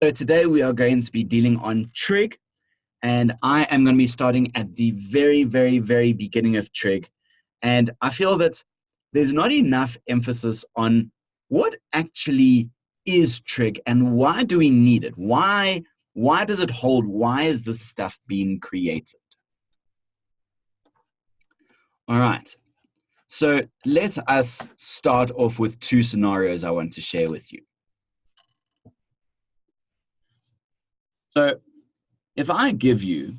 So today we are going to be dealing on trig, and I am going to be starting at the very, very, very beginning of trig. And I feel that there's not enough emphasis on what actually is trig and why do we need it? Why does it hold? Why is this stuff being created? All right. So let us start off with two scenarios I want to share with you. So if I give you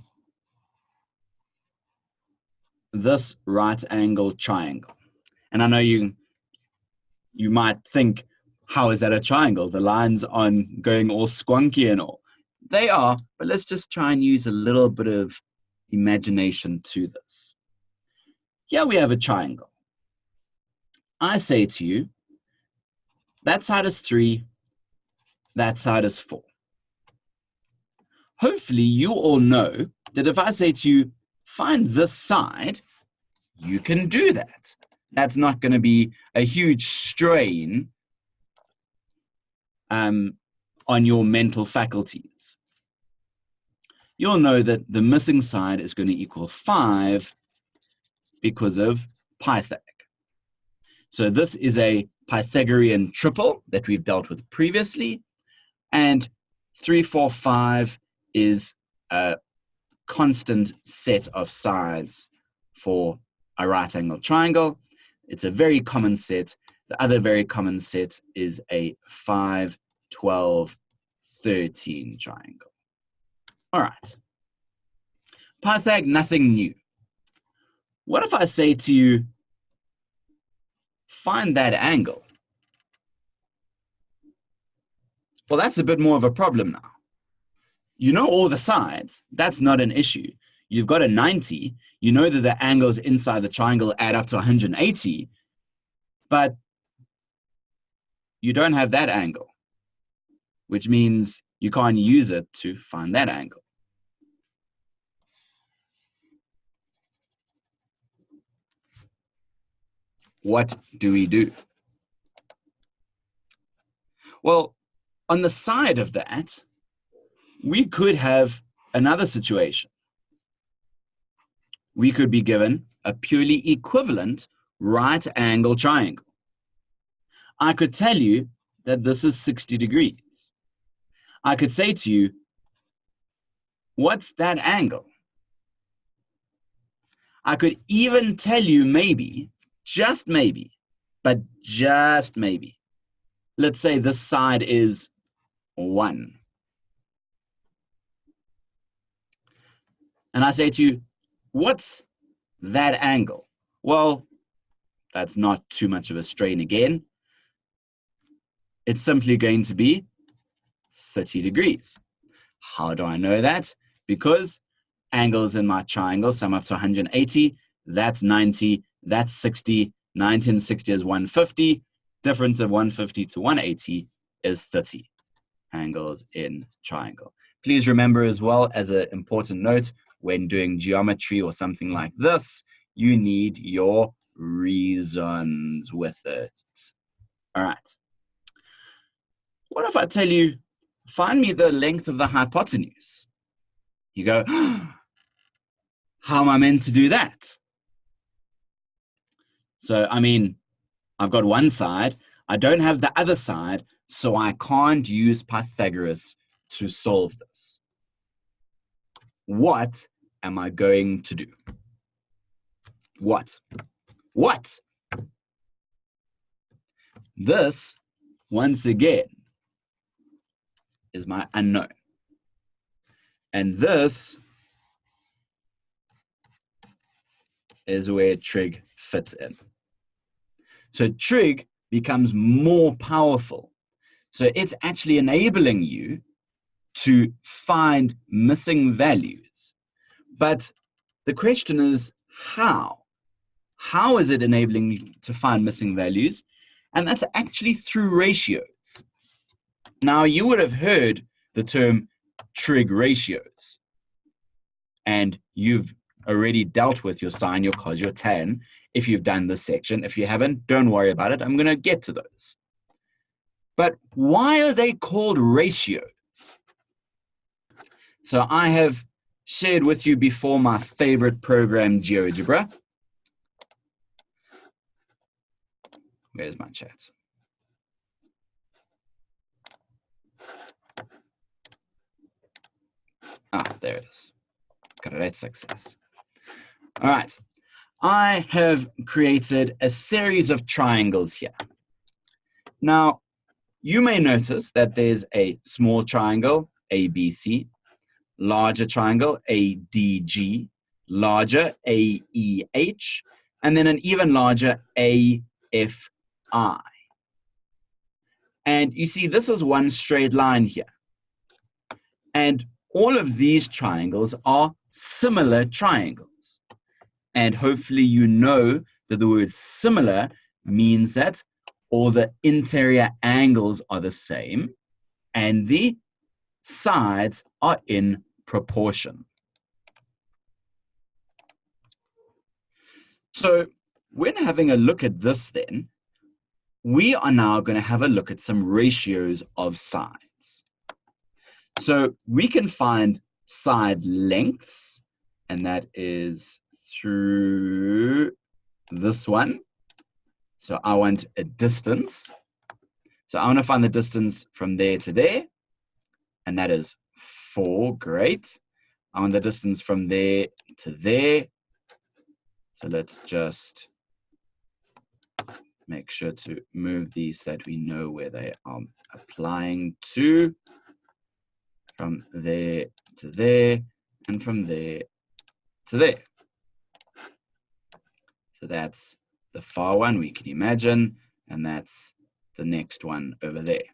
this right angle triangle, and I know you might think, how is that a triangle? The lines aren't going all squonky and all. They are, but let's just try and use a little bit of imagination to this. Here we have a triangle. I say to you, that side is 3, that side is 4. Hopefully you all know that if I say to you, find this side, you can do that. That's not going to be a huge strain on your mental faculties. You'll know that the missing side is going to equal 5 because of Pythag. So this is a Pythagorean triple that we've dealt with previously, and 3, 4, 5 is a constant set of sides for a right angle triangle. It's a very common set. The other very common set is a 5, 12, 13 triangle. All right. Pythag, nothing new. What if I say to you, find that angle? Well, that's a bit more of a problem now. You know all the sides. That's not an issue. You've got a 90. You know that the angles inside the triangle add up to 180, but you don't have that angle, which means you can't use it to find that angle. What do we do? Well, on the side of that, we could have another situation. We could be given a purely equivalent right angle triangle. I could tell you that this is 60 degrees. I could say to you, what's that angle? I could even tell you maybe, just maybe, but just maybe, let's say this side is 1. And I say to you, what's that angle? Well, that's not too much of a strain again. It's simply going to be 30 degrees. How do I know that? Because angles in my triangle sum up to 180. That's 90. That's 60. 90 and 60 is 150. Difference of 150 to 180 is 30 angles in triangle. Please remember as well, as an important note, when doing geometry or something like this, you need your reasons with it. All right. What if I tell you, find me the length of the hypotenuse? You go, how am I meant to do that? So, I mean, I've got one side, I don't have the other side, so I can't use Pythagoras to solve this. What am I going to do? What? This, once again, is my unknown. And this is where trig fits in. So trig becomes more powerful. So it's actually enabling you to find missing values. But the question is, how? How is it enabling you to find missing values? And that's actually through ratios. Now, you would have heard the term trig ratios. And you've already dealt with your sine, your cos, your tan, if you've done this section. If you haven't, don't worry about it. I'm going to get to those. But why are they called ratios? So I have shared with you before my favorite program, GeoGebra. Where's my chat? There it is. Great success. All right. I have created a series of triangles here. Now, you may notice that there's a small triangle, ABC, larger triangle, ADG, larger, AEH, and then an even larger AFI. And you see, this is one straight line here. And all of these triangles are similar triangles. And hopefully you know that the word similar means that all the interior angles are the same and the sides are in proportion. So when having a look at this then, we are now going to have a look at some ratios of sides. So we can find side lengths, and that is through this one. So I want a distance. So I want to find the distance from there to there, and that is 4, great. I want the distance from there to there. So let's just make sure to move these so that we know where they are applying to. From there to there, and from there to there. So that's the far one we can imagine, and that's the next one over there.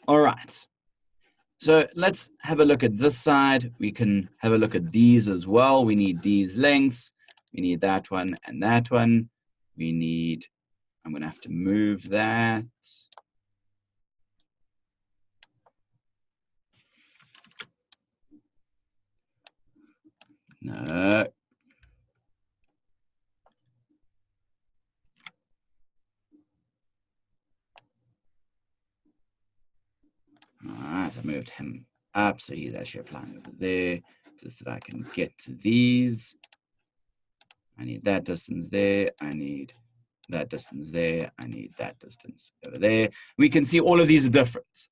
All right. So let's have a look at this side. We can have a look at these as well. We need these lengths. We need that one and that one. We need, I'm going to have to move that. No. All right, I moved him up, so he's actually applying over there, just so that I can get to these. I need that distance there. I need that distance there. I need that distance over there. We can see all of these are different.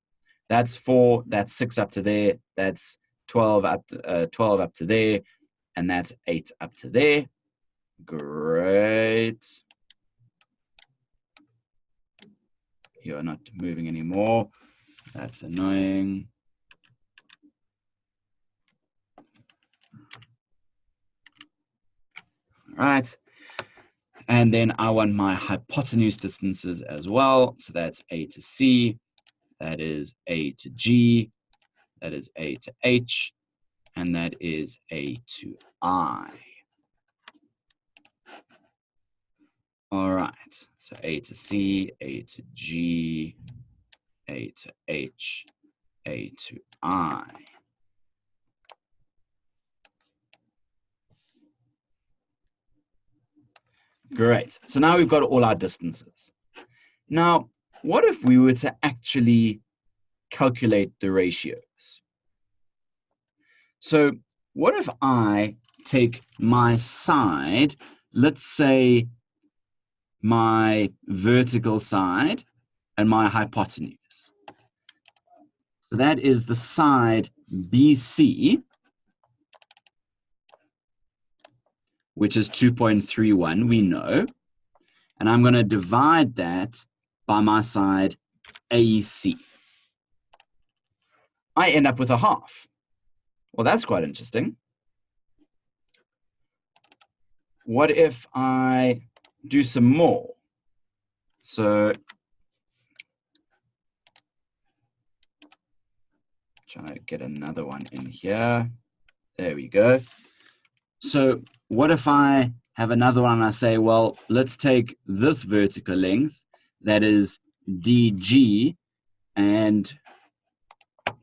That's 4, that's 6 up to there, that's 12 up to there, and that's 8 up to there. Great. You're not moving anymore. That's annoying. All right. And then I want my hypotenuse distances as well. So that's A to C, that is A to G, that is A to H, and that is A to I. All right, so A to C, A to G, A to H, A to I. Great, so now we've got all our distances. Now, what if we were to actually calculate the ratios? So what if I take my side, let's say my vertical side and my hypotenuse. So that is the side BC, which is 2.31, we know. And I'm going to divide that by my side AC. I end up with a half. Well, that's quite interesting. What if I do some more? So trying to get another one in here. There we go. So what if I have another one and I say, well, let's take this vertical length, that is DG, and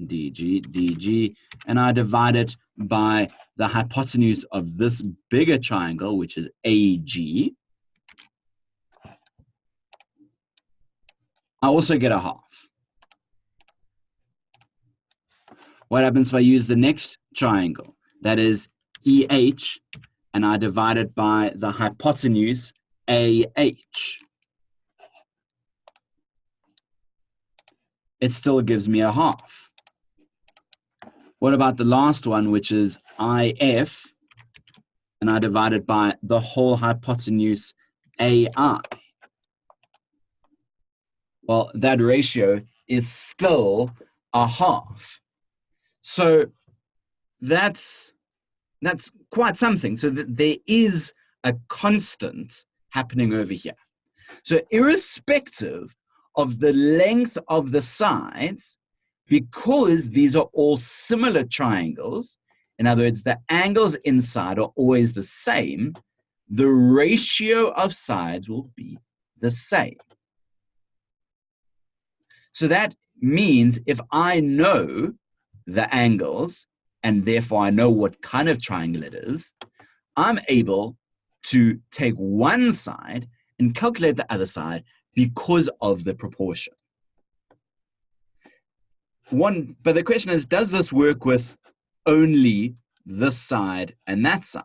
DG, and I divide it by the hypotenuse of this bigger triangle, which is AG. I also get a half. What happens if I use the next triangle? That is EH, and I divide it by the hypotenuse AH. It still gives me a half. What about the last one, which is IF, and I divide it by the whole hypotenuse AI? Well, that ratio is still a half. So that's quite something. So that there is a constant happening over here. So irrespective of the length of the sides, because these are all similar triangles, in other words, the angles inside are always the same, the ratio of sides will be the same. So that means if I know the angles, and therefore I know what kind of triangle it is, I'm able to take one side and calculate the other side because of the proportion. But the question is, does this work with only this side and that side?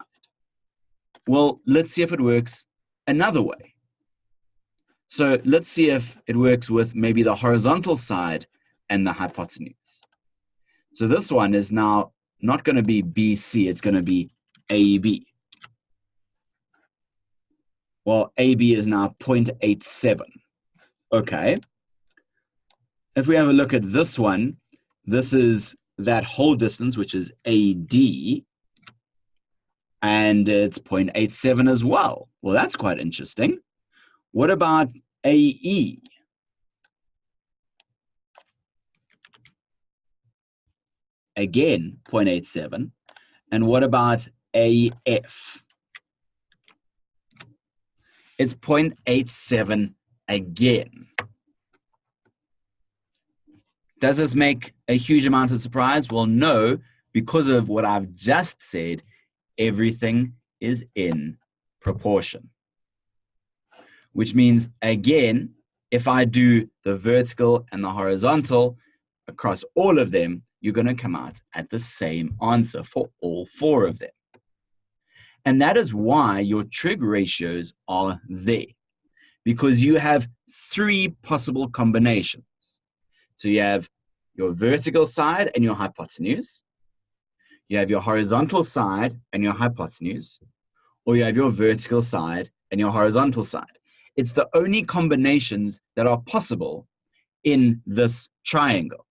Well, let's see if it works another way. So let's see if it works with maybe the horizontal side and the hypotenuse. So this one is now not going to be BC, it's going to be AB. Well, AB is now 0.87. Okay. If we have a look at this one, this is that whole distance, which is AD, and it's 0.87 as well. Well, that's quite interesting. What about AE? Again, 0.87. And what about AF? It's 0.87 again. Does this make a huge amount of surprise? Well, no, because of what I've just said, everything is in proportion. Which means, again, if I do the vertical and the horizontal across all of them, you're going to come out at the same answer for all four of them. And that is why your trig ratios are there, because you have three possible combinations. So you have your vertical side and your hypotenuse, you have your horizontal side and your hypotenuse, or you have your vertical side and your horizontal side. It's the only combinations that are possible in this triangle.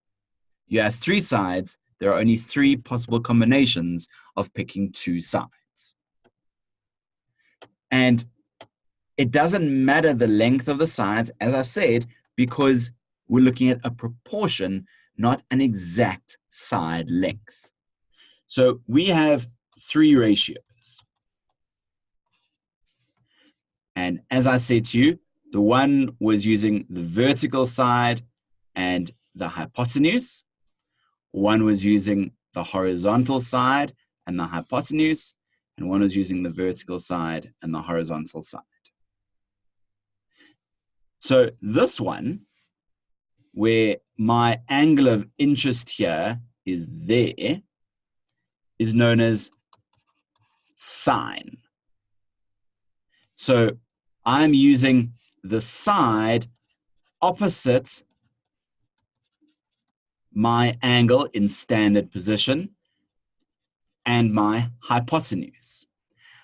You have three sides, there are only three possible combinations of picking two sides. And it doesn't matter the length of the sides, as I said, because we're looking at a proportion, not an exact side length. So we have three ratios. And as I said to you, the one was using the vertical side and the hypotenuse. One was using the horizontal side and the hypotenuse. And one was using the vertical side and the horizontal side. So this one, where my angle of interest here is there, is known as sine. So I'm using the side opposite my angle in standard position and my hypotenuse.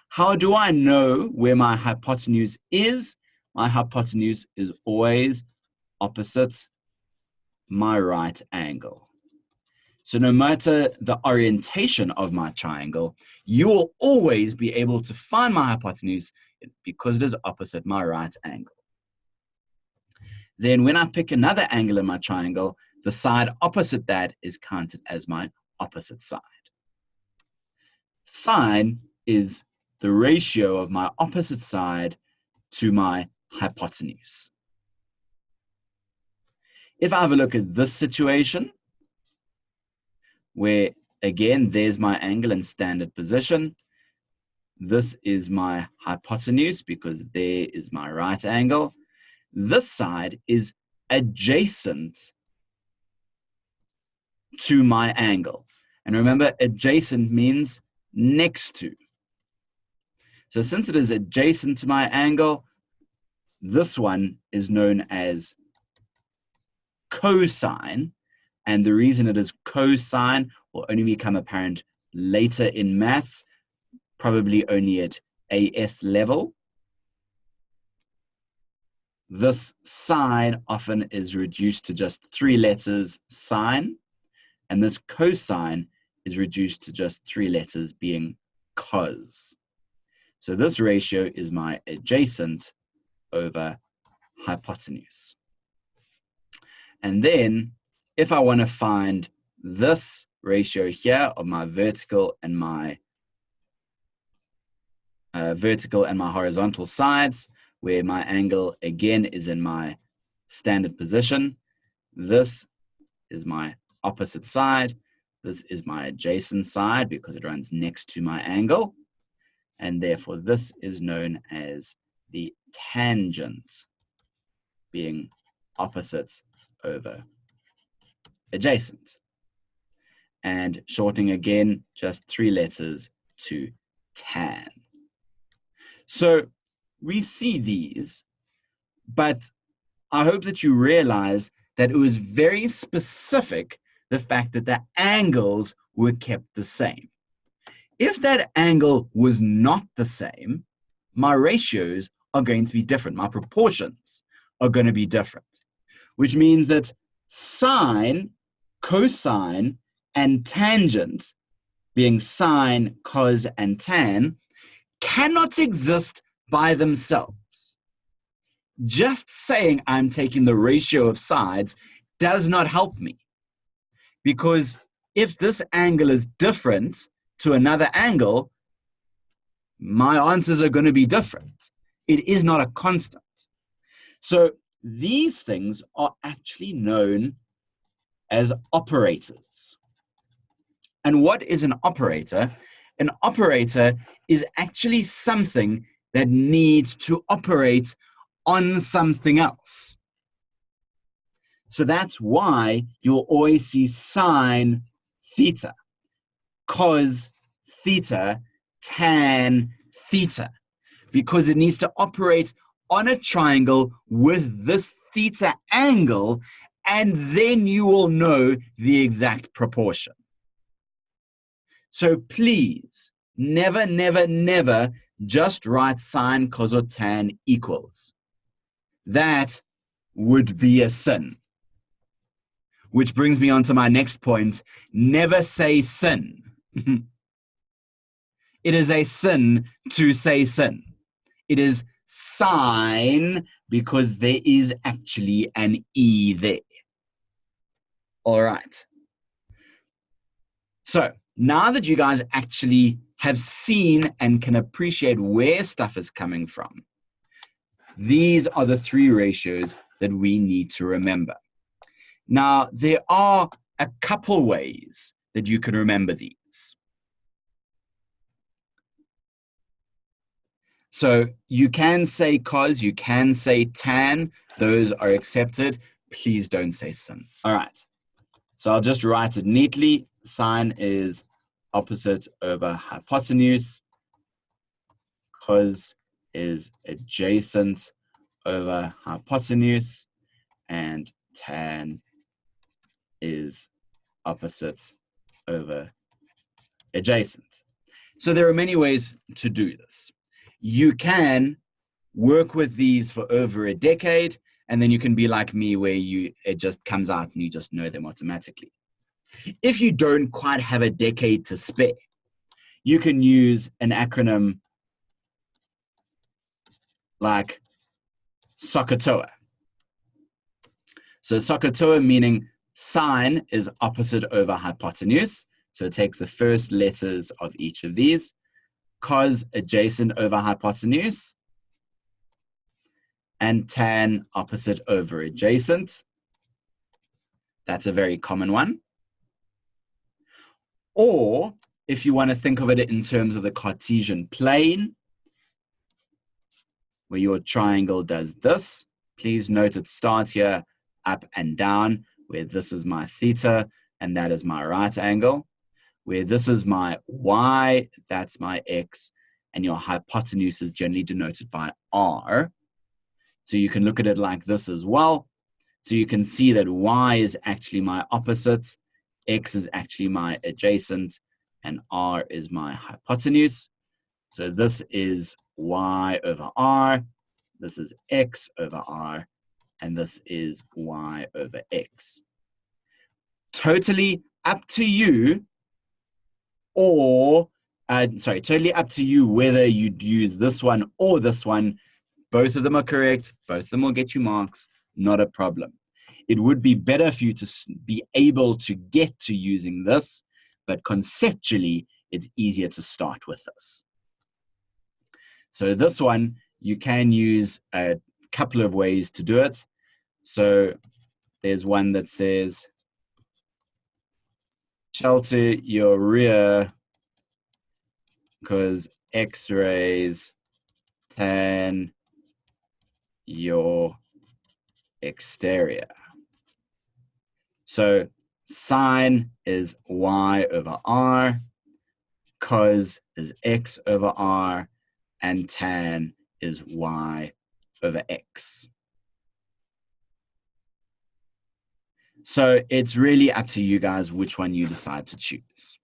How do I know where my hypotenuse is? My hypotenuse is always opposite my right angle. So no matter the orientation of my triangle, you will always be able to find my hypotenuse because it is opposite my right angle. Then when I pick another angle in my triangle, the side opposite that is counted as my opposite side. Sine is the ratio of my opposite side to my hypotenuse. If I have a look at this situation, where again, there's my angle in standard position. This is my hypotenuse because there is my right angle. This side is adjacent to my angle. And remember, adjacent means next to. So since it is adjacent to my angle, this one is known as cosine. And the reason it is cosine will only become apparent later in maths, probably only at AS level. This sine often is reduced to just 3 letters, sine, and this cosine is reduced to just 3 letters, being cos. So this ratio is my adjacent over hypotenuse. And then if I want to find this ratio here of my vertical and my horizontal sides, where my angle again is in my standard position, this is my opposite side, this is my adjacent side because it runs next to my angle, and therefore this is known as the tangent, being opposite over adjacent. And shortening again, just 3 letters to tan. So we see these, but I hope that you realize that it was very specific, the fact that the angles were kept the same. If that angle was not the same, my ratios are going to be different. My proportions are going to be different, which means that sine, cosine, and tangent, being sine, cos, and tan, cannot exist by themselves. Just saying I'm taking the ratio of sides does not help me, because if this angle is different to another angle, my answers are going to be different. It is not a constant. So these things are actually known as operators. And what is an operator? An operator is actually something that needs to operate on something else. So that's why you'll always see sine theta, cos theta, tan theta, because it needs to operate on a triangle with this theta angle, and then you will know the exact proportion. So please, never, never, never just write sine, cos, or tan equals. That would be a sin. Which brings me on to my next point. Never say sin. It is a sin to say sin. It is sine because there is actually an E there. All right. So now that you guys actually have seen and can appreciate where stuff is coming from, these are the 3 ratios that we need to remember. Now, there are a couple ways that you can remember these. So you can say cos, you can say tan, those are accepted. Please don't say sin. All right. So I'll just write it neatly. Sine is opposite over hypotenuse. Cos is adjacent over hypotenuse. And tan is opposite over adjacent. So there are many ways to do this. You can work with these for over a decade, and then you can be like me where it just comes out and you just know them automatically. If you don't quite have a decade to spare, you can use an acronym like Sohcahtoa. So Sohcahtoa meaning sine is opposite over hypotenuse. So it takes the first letters of each of these. Cos adjacent over hypotenuse. And tan opposite over adjacent. That's a very common one. Or if you want to think of it in terms of the Cartesian plane, where your triangle does this, please note it starts here up and down, where this is my theta, and that is my right angle, where this is my y, that's my x, and your hypotenuse is generally denoted by r. So you can look at it like this as well. So you can see that y is actually my opposite, x is actually my adjacent, and r is my hypotenuse. So this is y over r, this is x over r, and this is y over x. Totally up to you, or, totally up to you whether you'd use this one or this one. Both of them are correct. Both of them will get you marks. Not a problem. It would be better for you to be able to get to using this, but conceptually, it's easier to start with this. So this one, you can use a couple of ways to do it. So there's one that says, shelter your rear because x-rays tan your exterior. So sine is y over r, cos is x over r, and tan is y over x. So it's really up to you guys which one you decide to choose.